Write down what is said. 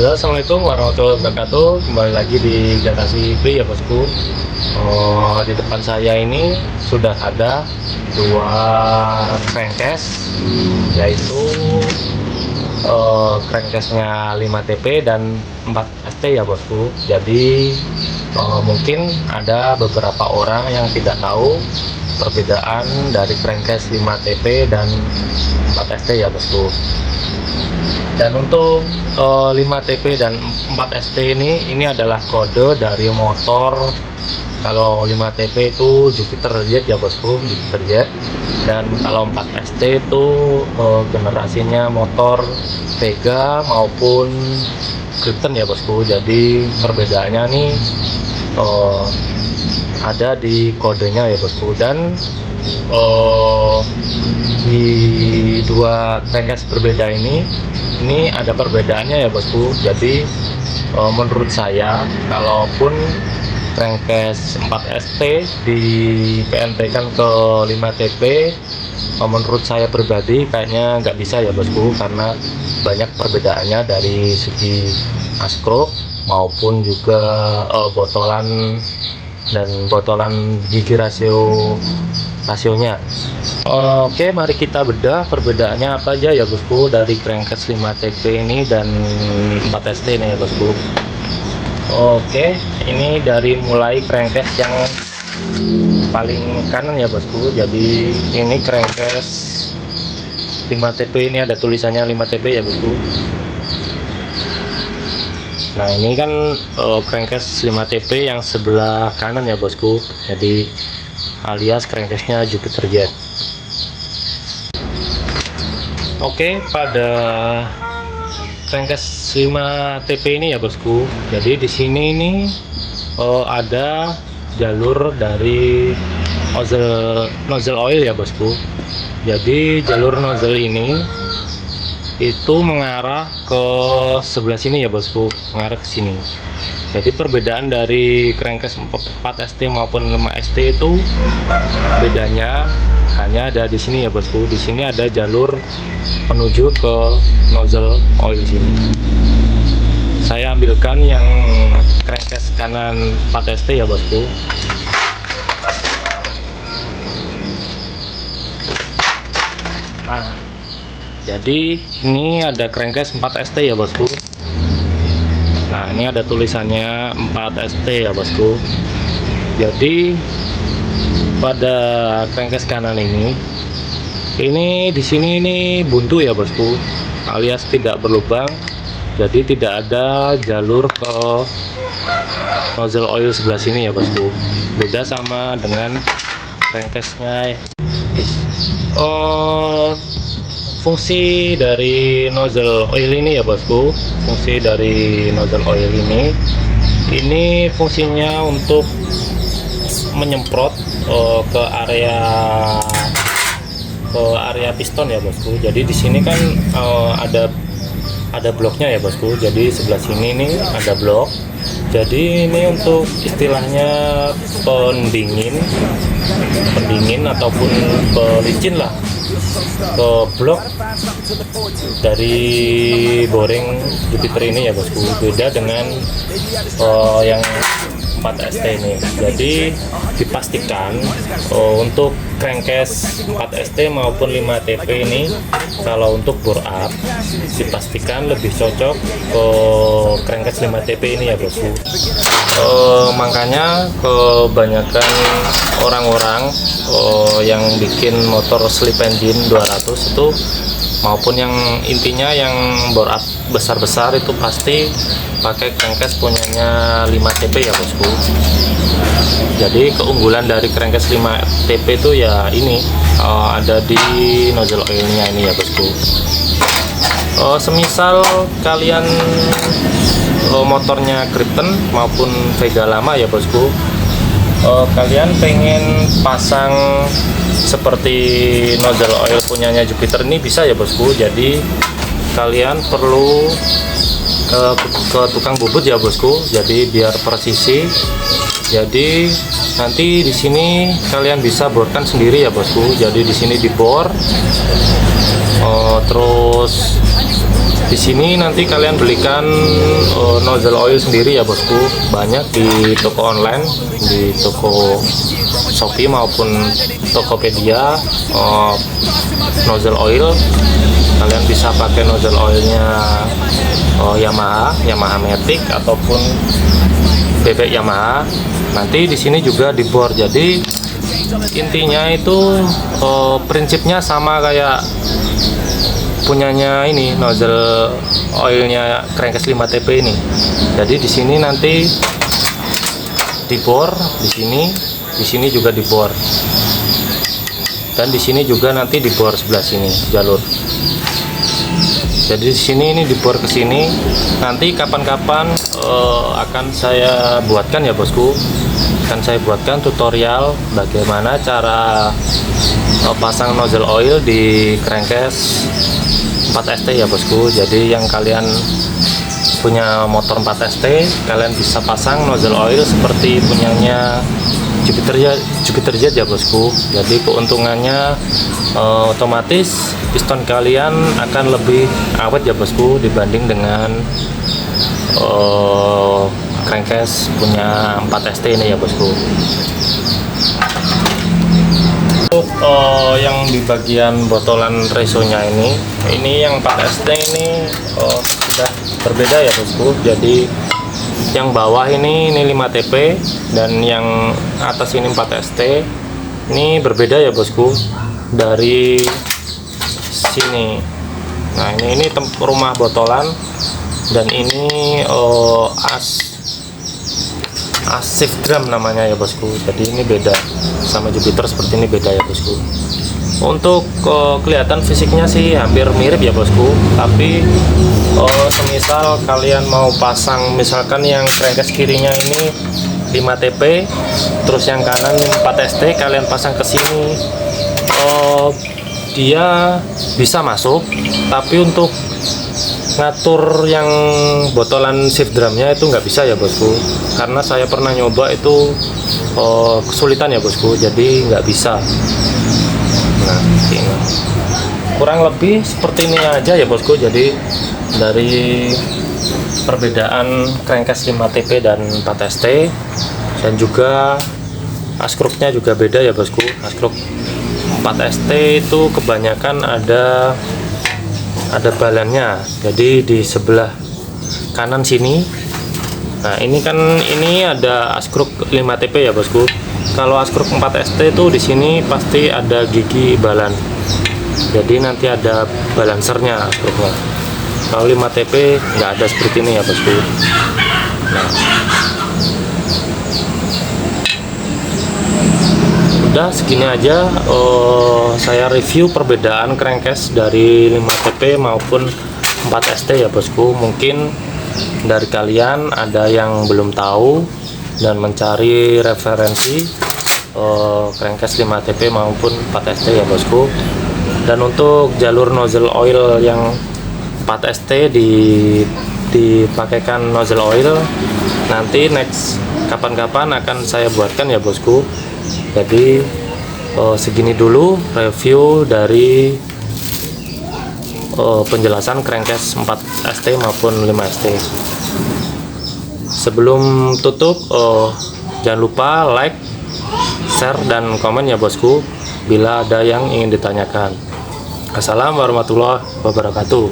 Halo, assalamualaikum warahmatullahi wabarakatuh. Kembali lagi di Garasi Pri ya bosku. Di depan saya ini sudah ada dua crankcase, yaitu crankcase-nya 5TP dan 4ST ya bosku. Jadi mungkin ada beberapa orang yang tidak tahu perbedaan dari crankcase 5TP dan 4ST ya bosku. Dan untuk 5TP dan 4ST ini adalah kode dari motor. Kalau 5TP itu Jupiter Jet ya bosku, Jupiter Jet. Dan kalau 4ST itu generasinya motor Vega maupun Krypton ya bosku. Jadi perbedaannya nih ada di kodenya ya bosku. Dan di dua crankcase berbeda ini ada perbedaannya ya bosku. Jadi menurut saya, kalaupun crankcase 4ST di PNP kan ke 5TP, menurut saya pribadi kayaknya nggak bisa ya bosku, karena banyak perbedaannya dari segi askrop maupun juga botolan dan botolan gigi rasionya. Oke, mari kita bedah perbedaannya apa aja ya bosku dari crankcase 5TP ini dan 4ST ini ya bosku. Oke, ini dari mulai crankcase yang paling kanan ya bosku. Jadi ini crankcase 5TP, ini ada tulisannya 5TP ya bosku. Nah, ini kan crankcase 5TP yang sebelah kanan ya bosku. Jadi alias crankcase-nya Jupiter Jet. Oke, pada crankcase 5TP ini ya bosku. Jadi di sini ini ada jalur dari nozzle oil ya bosku. Jadi jalur nozzle ini itu mengarah ke sebelah sini ya bosku, mengarah ke sini. Jadi perbedaan dari crankcase 4ST maupun 5ST itu bedanya hanya ada di sini ya bosku. Di sini ada jalur menuju ke nozzle oil sini. Saya ambilkan yang crankcase kanan 4ST ya bosku. Nah, jadi ini ada crankcase 4ST ya bosku. Nah, ini ada tulisannya 4ST ya bosku. Jadi pada crankcase kanan ini di sini ini buntu ya bosku, alias tidak berlubang. Jadi tidak ada jalur ke nozzle oil sebelah sini ya bosku. Beda sama dengan crankcase-nya. Fungsi dari nozzle oil ini ya bosku, fungsi dari nozzle oil ini fungsinya untuk menyemprot ke area piston ya bosku. Jadi di sini kan ada bloknya ya bosku. Jadi sebelah sini nih ada blok. Jadi ini untuk istilahnya pendingin ataupun pelicin lah ke blok dari boring Jupiter ini ya bosku. Beda dengan yang 4ST ini. Jadi dipastikan untuk crankcase 4ST maupun 5TP ini, kalau untuk bore up dipastikan lebih cocok ke crankcase 5TP ini ya bosku. Makanya kebanyakan orang-orang yang bikin motor slip engine 200 itu, maupun yang intinya yang bore up besar-besar itu pasti pakai crankcase punyanya 5TP ya bosku. Jadi keunggulan dari crankcase 5TP itu ya ini ada di nozzle oilnya ini ya bosku. Semisal kalian motornya Krypton maupun Vega lama ya bosku, kalian pengen pasang seperti nozzle oil punyanya Jupiter ini bisa ya bosku. Jadi kalian perlu ke tukang bubut ya bosku. Jadi biar presisi. Jadi nanti di sini kalian bisa borkan sendiri ya bosku. Jadi di sini dibor, terus Di sini nanti kalian belikan nozzle oil sendiri ya bosku, banyak di toko online, di toko Shopee maupun Tokopedia. Nozzle oil kalian bisa pakai nozzle oilnya Yamaha Matic ataupun bebek Yamaha. Nanti di sini juga dibor, jadi intinya itu prinsipnya sama kayak punyanya ini, nozzle oilnya crankcase 5TP ini. Jadi di sini nanti dibor, di sini juga dibor, dan di sini juga nanti dibor sebelah sini jalur. Jadi di sini ini dibor ke sini. Nanti kapan-kapan akan saya buatkan ya bosku, akan saya buatkan tutorial bagaimana cara pasang nozzle oil di crankcase 4ST ya bosku. Jadi yang kalian punya motor 4ST, kalian bisa pasang nozzle oil seperti punyanya Jupiter Jet ya bosku. Jadi keuntungannya otomatis piston kalian akan lebih awet ya bosku dibanding dengan crankcase punya 4ST ini ya bosku. Untuk yang di bagian botolan resonya ini yang 4ST ini sudah berbeda ya bosku. Jadi yang bawah ini 5TP dan yang atas ini 4ST. Ini berbeda ya bosku dari sini. Nah ini rumah botolan, dan ini shift drum namanya ya bosku. Jadi ini beda sama Jupiter, seperti ini beda ya bosku. Untuk kelihatan fisiknya sih hampir mirip ya bosku, tapi semisal kalian mau pasang, misalkan yang crankcase kirinya ini 5TP, terus yang kanan 4ST, kalian pasang ke sini, dia bisa masuk, tapi untuk ngatur yang botolan shift drumnya itu nggak bisa ya bosku, karena saya pernah nyoba itu kesulitan ya bosku, jadi nggak bisa. Nah ini kurang lebih seperti ini aja ya bosku. Jadi dari perbedaan crankcase 5TP dan 4ST, dan juga askruknya juga beda ya bosku. Askruk 4ST itu kebanyakan ada balannya, jadi di sebelah kanan sini. Nah ini kan ini ada askruk 5TP ya bosku. Kalau askruk 4ST itu di sini pasti ada gigi balan, jadi nanti ada balancernya askruknya. Kalau 5TP nggak ada seperti ini ya bosku. Nah udah segini aja saya review perbedaan crankcase dari 5TP maupun 4ST ya bosku. Mungkin dari kalian ada yang belum tahu dan mencari referensi crankcase 5TP maupun 4ST ya bosku. Dan untuk jalur nozzle oil yang 4ST dipakaikan nozzle oil, nanti next kapan-kapan akan saya buatkan ya bosku. Jadi segini dulu review dari penjelasan crankcase 4ST maupun 5ST. Sebelum tutup, jangan lupa like, share, dan komen ya bosku bila ada yang ingin ditanyakan. Assalamualaikum warahmatullahi wabarakatuh.